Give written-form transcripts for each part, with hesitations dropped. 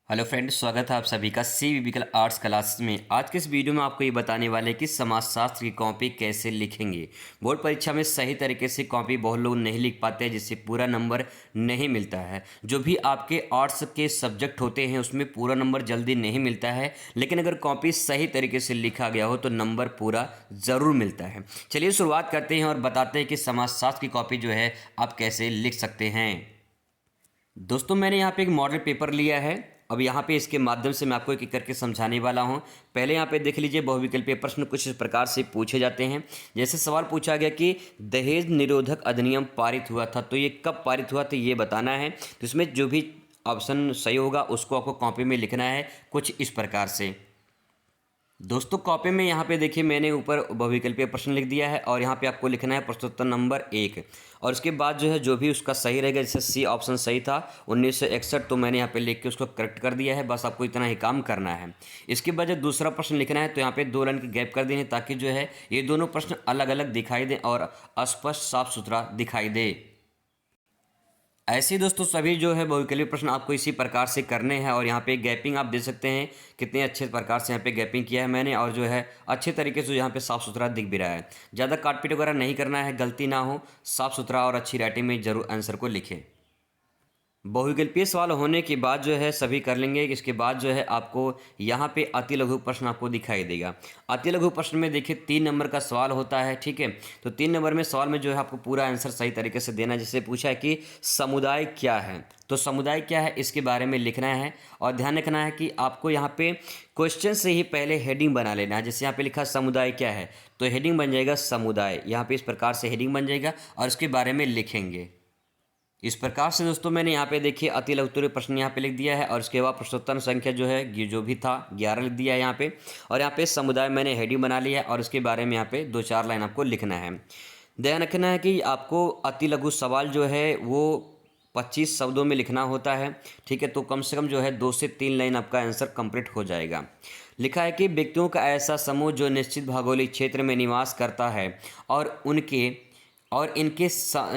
Hello friends, स्वागत है आप सभी का सी आर्ट्स क्लास में। आज के इस वीडियो में आपको ये बताने वाले हैं कि समाजशास्त्र की कॉपी कैसे लिखेंगे। बोर्ड परीक्षा में सही तरीके से कॉपी बहुत लोग नहीं लिख पाते हैं, जिससे पूरा नंबर नहीं मिलता है। जो भी आपके आर्ट्स के सब्जेक्ट होते हैं उसमें पूरा नंबर जल्दी नहीं मिलता है, लेकिन अगर कॉपी सही तरीके से लिखा गया हो तो नंबर पूरा ज़रूर मिलता है। चलिए शुरुआत करते हैं और बताते हैं कि समाजशास्त्र की कॉपी जो है आप कैसे लिख सकते हैं। दोस्तों, मैंने यहाँ पे एक मॉडल पेपर लिया है। अब यहाँ पे इसके माध्यम से मैं आपको एक एक करके समझाने वाला हूँ। पहले यहाँ पे देख लीजिए, बहुविकल्पीय प्रश्न कुछ इस प्रकार से पूछे जाते हैं। जैसे सवाल पूछा गया कि दहेज निरोधक अधिनियम पारित हुआ था, तो ये कब पारित हुआ तो ये बताना है। तो इसमें जो भी ऑप्शन सही होगा उसको आपको कॉपी में लिखना है कुछ इस प्रकार से। दोस्तों, कॉपी में यहाँ पे देखिए मैंने ऊपर बहुविकल्पीय प्रश्न लिख दिया है और यहाँ पे आपको लिखना है प्रश्नोत्तर नंबर 1। और उसके बाद जो है जो भी उसका सही रहेगा, जैसे सी ऑप्शन सही था 1961, तो मैंने यहाँ पे लिख के उसको करेक्ट कर दिया है। बस आपको इतना ही काम करना है। इसके बाद जब दूसरा प्रश्न लिखना है तो यहाँ पे 2 लाइन की गैप कर देनी है, ताकि जो है ये दोनों प्रश्न अलग अलग दिखाई दें और स्पष्ट साफ सुथरा दिखाई दे। ऐसे ही दोस्तों सभी जो है बहुविकल्पीय प्रश्न आपको इसी प्रकार से करने हैं। और यहाँ पे गैपिंग आप देख सकते हैं कितने अच्छे प्रकार से यहाँ पे गैपिंग किया है मैंने, और जो है अच्छे तरीके से यहाँ पे साफ़ सुथरा दिख भी रहा है। ज़्यादा काटपीट वगैरह नहीं करना है, गलती ना हो, साफ़ सुथरा और अच्छी राइटिंग में जरूर आंसर को लिखें। बहुविकल्पीय सवाल होने के बाद जो है सभी कर लेंगे। इसके बाद जो है आपको यहाँ पे अति लघु प्रश्न आपको दिखाई देगा। अति लघु प्रश्न में देखिए 3 नंबर का सवाल होता है, ठीक है। तो 3 नंबर में सवाल में जो है आपको पूरा आंसर सही तरीके से देना है। जैसे पूछा है कि समुदाय क्या है, तो समुदाय क्या है इसके बारे में लिखना है। और ध्यान रखना है कि आपको यहाँ पे क्वेश्चन से ही पहले हेडिंग बना लेना है। जैसे यहाँ पे लिखा समुदाय क्या है, तो हेडिंग बन जाएगा समुदाय। यहाँ पे इस प्रकार से हेडिंग बन जाएगा और इसके बारे में लिखेंगे। इस प्रकार से दोस्तों मैंने यहाँ पे देखिए अति लघु प्रश्न यहाँ पे लिख दिया है। और उसके बाद प्रश्नोत्तर संख्या जो है ये जो भी था 11 लिख दिया है यहाँ पे। और यहाँ पे समुदाय मैंने हेडिंग बना लिया है और उसके बारे में यहाँ पे 2-4 लाइन आपको लिखना है। ध्यान रखना है कि आपको अति लघु सवाल जो है वो 25 शब्दों में लिखना होता है, ठीक है। तो कम से कम जो है 2 से 3 लाइन आपका आंसर कंप्लीट हो जाएगा। लिखा है कि व्यक्तियों का ऐसा समूह जो निश्चित भौगोलिक क्षेत्र में निवास करता है और इनके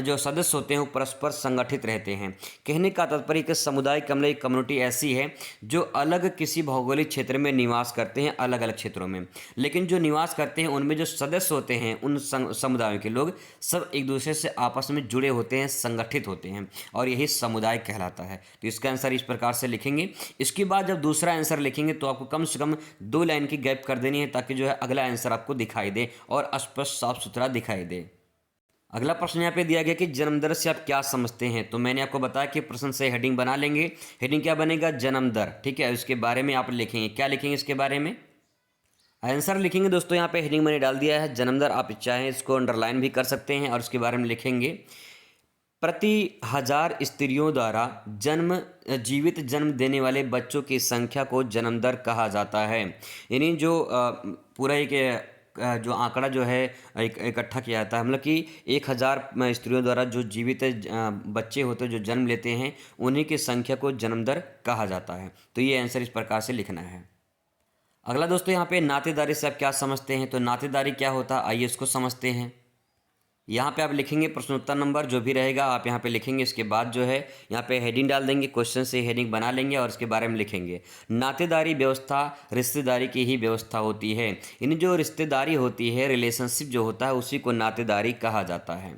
जो सदस्य होते हैं वो परस्पर संगठित रहते हैं। कहने का तात्पर्य कि समुदाय कम्युनिटी ऐसी है जो अलग किसी भौगोलिक क्षेत्र में निवास करते हैं, अलग अलग क्षेत्रों में, लेकिन जो निवास करते हैं उनमें जो सदस्य होते हैं उन समुदायों के लोग सब एक दूसरे से आपस में जुड़े होते हैं, संगठित होते हैं, और यही समुदाय कहलाता है। तो इसका आंसर इस प्रकार से लिखेंगे। इसके बाद जब दूसरा आंसर लिखेंगे तो आपको कम से कम 2 लाइन की गैप कर देनी है, ताकि जो है अगला आंसर आपको दिखाई दे और स्पष्ट साफ सुथरा दिखाई दे। अगला प्रश्न यहाँ पे दिया गया कि जन्म दर से आप क्या समझते हैं। तो मैंने आपको बताया कि प्रश्न से हेडिंग बना लेंगे। हेडिंग क्या बनेगा, जन्म दर, ठीक है। उसके बारे में आप लिखेंगे, क्या लिखेंगे इसके बारे में, आंसर लिखेंगे। दोस्तों यहाँ पे हेडिंग मैंने डाल दिया है जन्म दर, आप चाहें इसको अंडरलाइन भी कर सकते हैं। और उसके बारे में लिखेंगे प्रति 1000 स्त्रियों द्वारा जीवित जन्म देने वाले बच्चों की संख्या को जन्म दर कहा जाता है। यानी जो पूरा एक जो आंकड़ा जो है इकट्ठा किया जाता है, मतलब कि 1000 स्त्रियों द्वारा जो जीवित बच्चे होते हैं, जो जन्म लेते हैं, उन्हीं की संख्या को जन्म दर कहा जाता है। तो ये आंसर इस प्रकार से लिखना है। अगला दोस्तों यहाँ पे नातेदारी से आप क्या समझते हैं। तो नातेदारी क्या होता है, आइए इसको समझते हैं। यहाँ पे आप लिखेंगे प्रश्नोत्तर नंबर जो भी रहेगा आप यहाँ पे लिखेंगे। इसके बाद जो है यहाँ पे हेडिंग डाल देंगे, क्वेश्चन से हेडिंग बना लेंगे और उसके बारे में लिखेंगे। नातेदारी व्यवस्था रिश्तेदारी की ही व्यवस्था होती है। यानी जो रिश्तेदारी होती है, रिलेशनशिप जो होता है, उसी को नातेदारी कहा जाता है,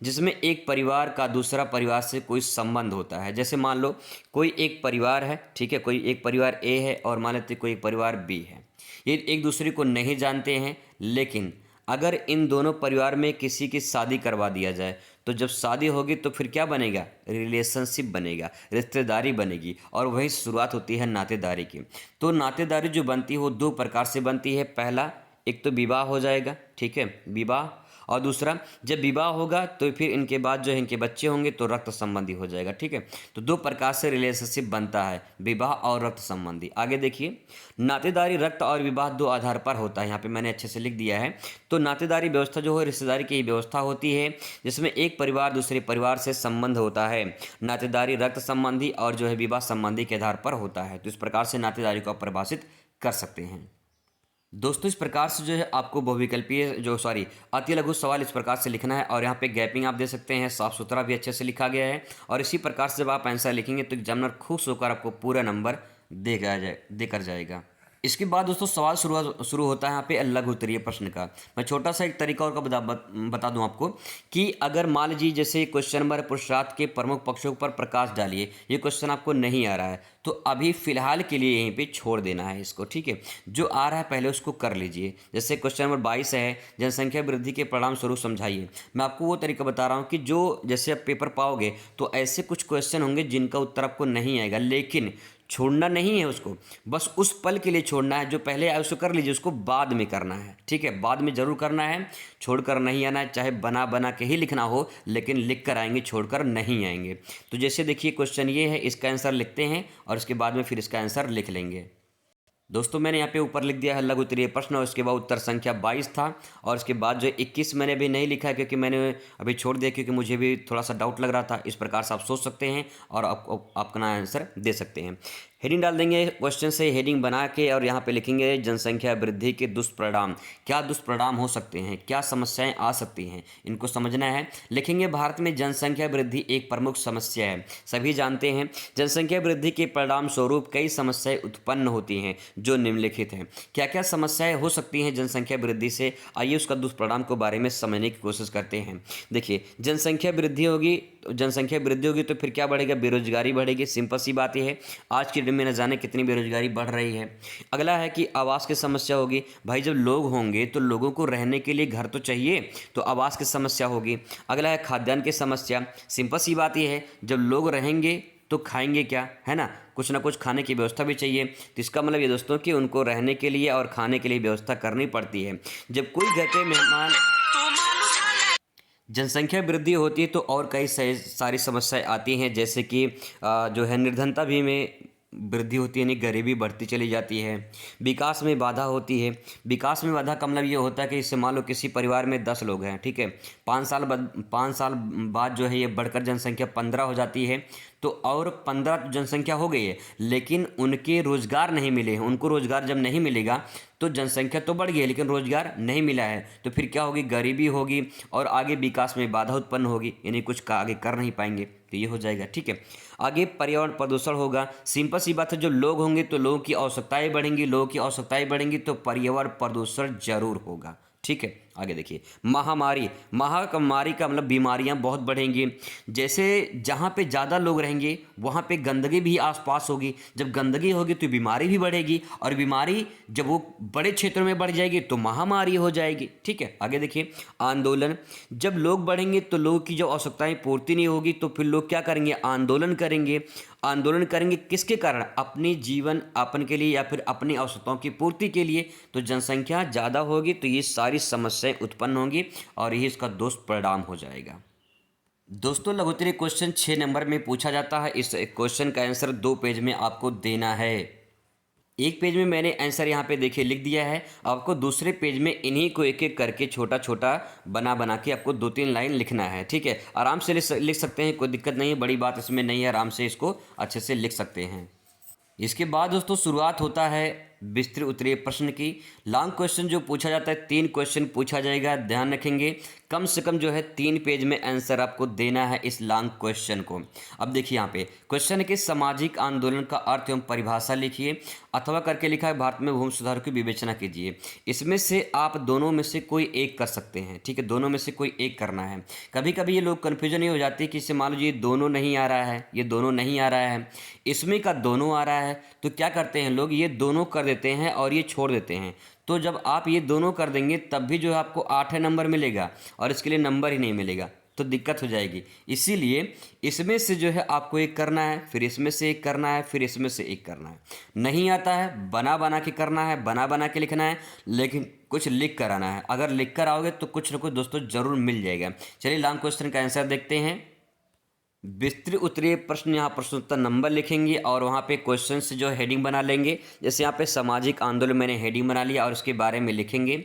जिसमें एक परिवार का दूसरा परिवार से कोई संबंध होता है। जैसे मान लो कोई एक परिवार है, ठीक है, कोई एक परिवार ए है और मान लेते कोई एक परिवार बी है। ये एक दूसरे को नहीं जानते हैं, लेकिन अगर इन दोनों परिवार में किसी की शादी करवा दिया जाए तो जब शादी होगी तो फिर क्या बनेगा, रिलेशनशिप बनेगा, रिश्तेदारी बनेगी, और वही शुरुआत होती है नातेदारी की। तो नातेदारी जो बनती है वो 2 प्रकार से बनती है। पहला, एक तो विवाह हो जाएगा, ठीक है, विवाह। और दूसरा, जब विवाह होगा तो फिर इनके बाद जो है इनके बच्चे होंगे तो रक्त संबंधी हो जाएगा, ठीक है। तो 2 प्रकार से रिलेशनशिप बनता है, विवाह और रक्त संबंधी। आगे देखिए, नातेदारी रक्त और विवाह 2 आधार पर होता है। यहाँ पे मैंने अच्छे से लिख दिया है। तो नातेदारी व्यवस्था जो है रिश्तेदारी की व्यवस्था होती है, जिसमें एक परिवार दूसरे परिवार से संबंध होता है। नातेदारी रक्त संबंधी और जो है विवाह संबंधी के आधार पर होता है। तो इस प्रकार से नातेदारी को आप परिभाषित कर सकते हैं। दोस्तों इस प्रकार से जो है आपको बहुविकल्पीय जो सॉरी अति लघु सवाल इस प्रकार से लिखना है और यहाँ पे गैपिंग आप दे सकते हैं, साफ सुथरा भी अच्छे से लिखा गया है और इसी प्रकार से जब आप आंसर लिखेंगे तो एग्जामिनर खुश होकर आपको पूरा नंबर देकर जाएगा। इसके बाद दोस्तों सवाल शुरू होता है यहाँ पे लघु उत्तरीय प्रश्न का। मैं छोटा सा एक तरीका और का बता दूं आपको कि अगर मान लीजिए जैसे क्वेश्चन नंबर पुरुषार्थ के प्रमुख पक्षों पर प्रकाश डालिए, ये क्वेश्चन आपको नहीं आ रहा है तो अभी फिलहाल के लिए यहीं पे छोड़ देना है इसको, ठीक है। जो आ रहा है पहले उसको कर लीजिए। जैसे क्वेश्चन नंबर 22 है, जनसंख्या वृद्धि के परिणाम स्वरूप समझाइए। मैं आपको वो तरीका बता रहा हूँ कि जो जैसे आप पेपर पाओगे तो ऐसे कुछ क्वेश्चन होंगे जिनका उत्तर आपको नहीं आएगा, लेकिन छोड़ना नहीं है उसको, बस उस पल के लिए छोड़ना है। जो पहले आए उसको कर लीजिए, उसको बाद में करना है, ठीक है। बाद में ज़रूर करना है, छोड़कर नहीं आना है। चाहे बना बना के ही लिखना हो लेकिन लिख कर आएंगे, छोड़कर नहीं आएंगे। तो जैसे देखिए क्वेश्चन ये है, इसका आंसर लिखते हैं और इसके बाद में फिर इसका आंसर लिख लेंगे। दोस्तों मैंने यहाँ पे ऊपर लिख दिया है लघु उत्तरीय प्रश्न और उसके बाद उत्तर संख्या 22 था और इसके बाद जो 21 मैंने भी नहीं लिखा है क्योंकि मैंने अभी छोड़ दिया, क्योंकि मुझे भी थोड़ा सा डाउट लग रहा था। इस प्रकार से आप सोच सकते हैं और आप अपना आंसर दे सकते हैं। हेडिंग डाल देंगे क्वेश्चन से, हेडिंग बना के और यहाँ पे लिखेंगे जनसंख्या वृद्धि के दुष्परिणाम। क्या दुष्परिणाम हो सकते हैं, क्या समस्याएं आ सकती हैं, इनको समझना है। लिखेंगे भारत में जनसंख्या वृद्धि एक प्रमुख समस्या है। सभी जानते हैं जनसंख्या वृद्धि के परिणाम स्वरूप कई समस्याएं उत्पन्न होती हैं जो निम्नलिखित हैं। क्या क्या समस्याएं हो सकती हैं जनसंख्या वृद्धि से, आइए उसका दुष्परिणाम के बारे में समझने की कोशिश करते हैं। देखिए जनसंख्या वृद्धि होगी तो फिर क्या बढ़ेगा, बेरोजगारी बढ़ेगी। सिंपल सी बात यह है, आज की डेट में न जाने कितनी बेरोजगारी बढ़ रही है। अगला है कि आवास की समस्या होगी। भाई जब लोग होंगे तो लोगों को रहने के लिए घर तो चाहिए, तो आवास की समस्या होगी। अगला है खाद्यान्न की समस्या। सिंपल सी बात यह है, जब लोग रहेंगे तो खाएंगे क्या, है ना, कुछ ना कुछ खाने की व्यवस्था भी चाहिए। तो इसका मतलब ये दोस्तों कि उनको रहने के लिए और खाने के लिए व्यवस्था करनी पड़ती है। जब कोई घर पे मेहमान जनसंख्या वृद्धि होती है तो और कई सारी समस्याएं आती हैं, जैसे कि जो है निर्धनता भी में वृद्धि होती है, यानी गरीबी बढ़ती चली जाती है। विकास में बाधा होती है। विकास में बाधा का मतलब ये होता है कि इससे मान लो किसी परिवार में 10 लोग हैं, ठीक है, 5 साल बाद जो है ये बढ़कर जनसंख्या 15 हो जाती है। तो और 15 जनसंख्या हो गई है लेकिन उनके रोज़गार नहीं मिले हैं। उनको रोज़गार जब नहीं मिलेगा तो जनसंख्या तो बढ़ गई है लेकिन रोज़गार नहीं मिला है, तो फिर क्या होगी, गरीबी होगी और आगे विकास में बाधा उत्पन्न होगी, यानी कुछ आगे कर नहीं पाएंगे, तो ये हो जाएगा, ठीक है। आगे पर्यावरण प्रदूषण होगा। सिंपल सी बात है, जो लोग होंगे तो लोगों की आवश्यकताएं बढ़ेंगी, लोगों की आवश्यकताएं बढ़ेंगी तो पर्यावरण प्रदूषण जरूर होगा, ठीक है। आगे देखिए महामारी का मतलब बीमारियां बहुत बढ़ेंगी। जैसे जहाँ पे ज़्यादा लोग रहेंगे वहाँ पे गंदगी भी आसपास होगी। जब गंदगी होगी तो बीमारी भी बढ़ेगी और बीमारी जब वो बड़े क्षेत्रों में बढ़ जाएगी तो महामारी हो जाएगी, ठीक है। आगे देखिए आंदोलन। जब लोग बढ़ेंगे तो लोगों की जो आवश्यकताएं पूर्ति नहीं होगी तो फिर लोग क्या करेंगे, आंदोलन करेंगे। आंदोलन करेंगे किसके कारण, अपनी जीवन यापन के लिए या फिर अपनी आवश्यकताओं की पूर्ति के लिए। तो जनसंख्या ज़्यादा होगी तो ये सारी समस्याएं उत्पन्न होंगी और यही इसका दुष्परिणाम हो जाएगा। दोस्तों लघु उत्तरीय क्वेश्चन 6 नंबर में पूछा जाता है। इस क्वेश्चन का आंसर 2 पेज में आपको देना है। एक पेज में मैंने आंसर यहाँ पे देखिए लिख दिया है, आपको दूसरे पेज में इन्हीं को एक एक करके छोटा छोटा बना के आपको 2-3 लाइन लिखना है, ठीक है। आराम से लिख सकते हैं, कोई दिक्कत नहीं है, बड़ी बात इसमें नहीं है, आराम से इसको अच्छे से लिख सकते हैं। इसके बाद दोस्तों शुरुआत होता है विस्तृत उत्तरीय प्रश्न की। लॉन्ग क्वेश्चन जो पूछा जाता है 3 क्वेश्चन पूछा जाएगा, ध्यान रखेंगे। कम से कम जो है 3 पेज में आंसर आपको देना है इस लॉन्ग क्वेश्चन को। अब देखिए यहाँ पे क्वेश्चन के सामाजिक आंदोलन का अर्थ एवं परिभाषा लिखिए, अथवा करके लिखा है भारत में भूमि सुधार की विवेचना कीजिए। इसमें से आप दोनों में से कोई एक कर सकते हैं, ठीक है, दोनों में से कोई एक करना है। कभी कभी ये लोग कन्फ्यूजन ये हो जाती है कि इससे मान लीजिए दोनों नहीं आ रहा है, ये दोनों नहीं आ रहा है, इसमें का दोनों आ रहा है, तो क्या करते हैं लोग, ये दोनों कर देते हैं और ये छोड़ देते हैं। तो जब आप ये दोनों कर देंगे तब भी जो है आपको 8 नंबर मिलेगा और इसके लिए नंबर ही नहीं मिलेगा, तो दिक्कत हो जाएगी। इसीलिए इसमें से जो है आपको एक करना है, फिर इसमें से एक करना है, फिर इसमें से एक करना है। नहीं आता है बना के करना है, बना के लिखना है, लेकिन कुछ लिख कर आना है। अगर लिख कर आओगे तो कुछ ना कुछ दोस्तों जरूर मिल जाएगा। चलिए लॉन्ग क्वेश्चन का आंसर देखते हैं। विस्तृत उत्तरीय प्रश्न, यहाँ प्रश्नोत्तर नंबर लिखेंगे और वहाँ पे क्वेश्चन से जो हेडिंग बना लेंगे। जैसे यहाँ पे सामाजिक आंदोलन मैंने हेडिंग बना लिया और उसके बारे में लिखेंगे।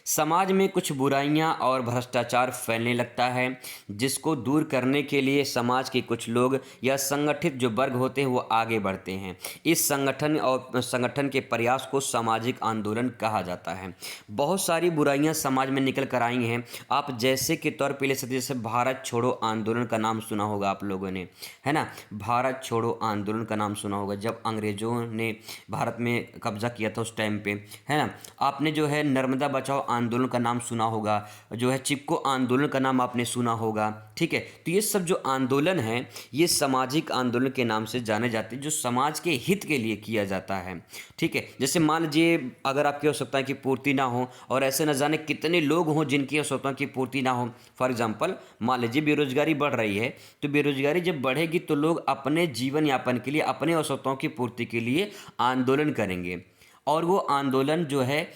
समाज में कुछ बुराइयां और भ्रष्टाचार फैलने लगता है, जिसको दूर करने के लिए समाज के कुछ लोग या संगठित जो वर्ग होते हैं वो आगे बढ़ते हैं। इस संगठन के प्रयास को सामाजिक आंदोलन कहा जाता है। बहुत सारी बुराइयां समाज में निकल कर आई हैं। आप जैसे के तौर पे ले सकते हैं, जैसे भारत छोड़ो आंदोलन का नाम सुना होगा आप लोगों ने, है ना। भारत छोड़ो आंदोलन का नाम सुना होगा, जब अंग्रेजों ने भारत में कब्जा किया था उस टाइम पे, है ना। आपने जो है नर्मदा बचाओ आंदोलन का नाम सुना होगा, जो है चिपको आंदोलन का नाम आपने सुना होगा, ठीक है। तो ये सब जो आंदोलन है ये सामाजिक आंदोलन के नाम से जाने जाते हैं, जो समाज के हित के लिए किया जाता है, ठीक है। जैसे मान लीजिए अगर आपकी आवश्यकता की पूर्ति ना हो और ऐसे न जाने कितने लोग हों जिनकी आवश्यकताओं की पूर्ति ना हो। फॉर एग्जांपल मान लीजिए बेरोजगारी बढ़ रही है, तो बेरोजगारी जब बढ़ेगी तो लोग अपने जीवन यापन के लिए, अपने आवश्यकताओं की पूर्ति के लिए आंदोलन करेंगे। और वो आंदोलन जो है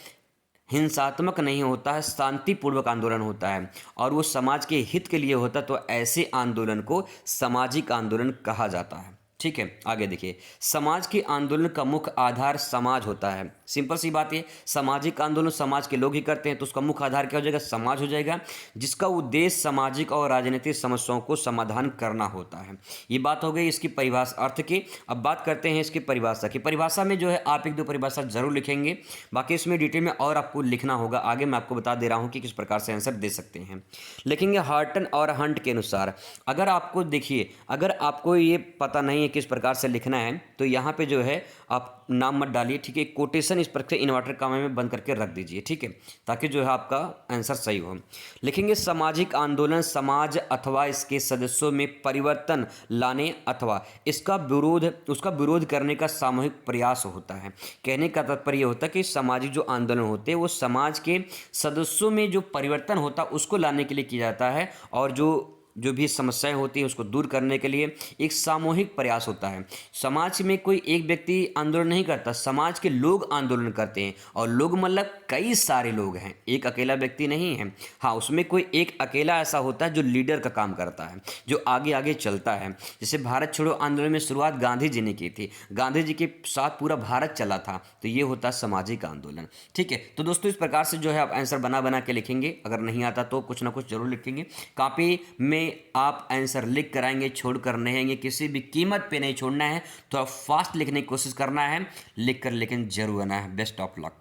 हिंसात्मक नहीं होता है, शांतिपूर्वक आंदोलन होता है और वो समाज के हित के लिए होता है। तो ऐसे आंदोलन को सामाजिक आंदोलन कहा जाता है, ठीक है। आगे देखिए, समाज के आंदोलन का मुख्य आधार समाज होता है। सिंपल सी बात है, सामाजिक आंदोलन समाज के लोग ही करते हैं, तो उसका मुख्य आधार क्या हो जाएगा? समाज हो जाएगा, जिसका उद्देश्य सामाजिक और राजनीतिक समस्याओं को समाधान करना होता है। ये बात हो गई इसकी परिभाषा अर्थ की। अब बात करते हैं इसकी परिभाषा की। परिभाषा में जो है आप एक दो परिभाषा जरूर लिखेंगे, बाकी इसमें डिटेल में और आपको लिखना होगा। आगे मैं आपको बता दे रहा हूँ कि किस प्रकार से आंसर दे सकते हैं। लिखेंगे हार्टन और हंट के अनुसार। अगर आपको देखिए, अगर आपको ये पता नहीं है किस प्रकार से लिखना है, तो यहाँ पे जो है आप नाम मत डालिए, ठीक है। कोटेशन इस प्रकार से इन्वर्टर कामे में बंद करके रख दीजिए, ठीक है, ताकि जो है आपका आंसर सही हो। लिखेंगे सामाजिक आंदोलन समाज अथवा इसके सदस्यों में परिवर्तन लाने अथवा उसका विरोध करने का सामूहिक प्रयास होता है। कहने का तात्पर्य होता है कि सामाजिक जो आंदोलन होते हैं वो समाज के सदस्यों में जो परिवर्तन होता है उसको लाने के लिए किया जाता है, और जो भी समस्याएं होती हैं उसको दूर करने के लिए एक सामूहिक प्रयास होता है। समाज में कोई एक व्यक्ति आंदोलन नहीं करता, समाज के लोग आंदोलन करते हैं, और लोग मतलब कई सारे लोग हैं, एक अकेला व्यक्ति नहीं है। हाँ, उसमें कोई एक अकेला ऐसा होता है जो लीडर का काम करता है, जो आगे आगे चलता है। जैसे भारत छोड़ो आंदोलन में शुरुआत गांधी जी ने की थी, गांधी जी के साथ पूरा भारत चला था, तो ये होता है सामाजिक आंदोलन, ठीक है। तो दोस्तों इस प्रकार से जो है आप आंसर बना बना के लिखेंगे। अगर नहीं आता तो कुछ ना कुछ जरूर लिखेंगे। कॉपी में आप आंसर लिख कर आएंगे, छोड़ कर नहीं आएंगे, किसी भी कीमत पे नहीं छोड़ना है। थोड़ा फास्ट लिखने की कोशिश करना है, लिख कर लेकिन जरूर आना है। Best of luck.